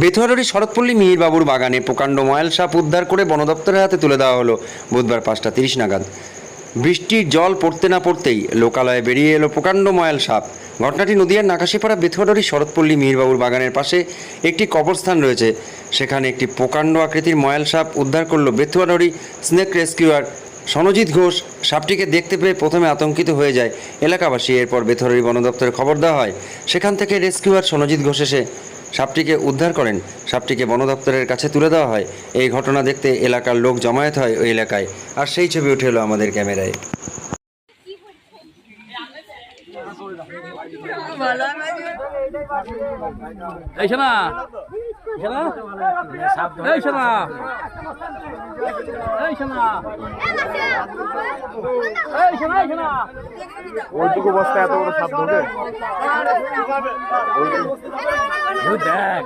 বেথুয়াডারি শরৎপল্লী মিহিরবাবুর বাগানে প্রকাণ্ড ময়াল সাপ উদ্ধার করে বন দপ্তরের হাতে তুলে দেওয়া হলো বুধবার 5:30 নাগাদ। বৃষ্টির জল পড়তে না পড়তেই লোকালয়ে বেরিয়ে এলো প্রকাণ্ড ময়াল সাপ। ঘটনাটি নদিয়ার নাকাশিপাড়া বেথুয়াডারি শরৎপল্লী মিহিরবাবুর বাগানের পাশে একটি কবরস্থান রয়েছে, সেখানে একটি প্রকাণ্ড আকৃতির ময়াল সাপ উদ্ধার করল বেথুয়াডারি স্নেক রেস্কিউয়ার সনজিৎ ঘোষ। সাপটিকে দেখতে পেয়ে প্রথমে আতঙ্কিত হয়ে যায় এলাকাবাসী। এরপর বেথুয়াডারি বন দপ্তরে খবর দেওয়া হয়। সেখান থেকে রেস্কিউয়ার সনজিৎ ঘোষ এসে সাপটিকে উদ্ধার করেন। সাপটিকে বন দপ্তরের কাছে তুলে দেওয়া হয়। এই ঘটনা দেখতে এলাকার লোক জমায়েত হয় ওই এলাকায়, আর সেই ছবি উঠে এলো আমাদের ক্যামেরায়। এই শোনা শোনা এই শোনা এই শোনা এই শোনা এই শোনা ওইটুকু বস্তা এত বড় সাপ ঢোকে? দেখ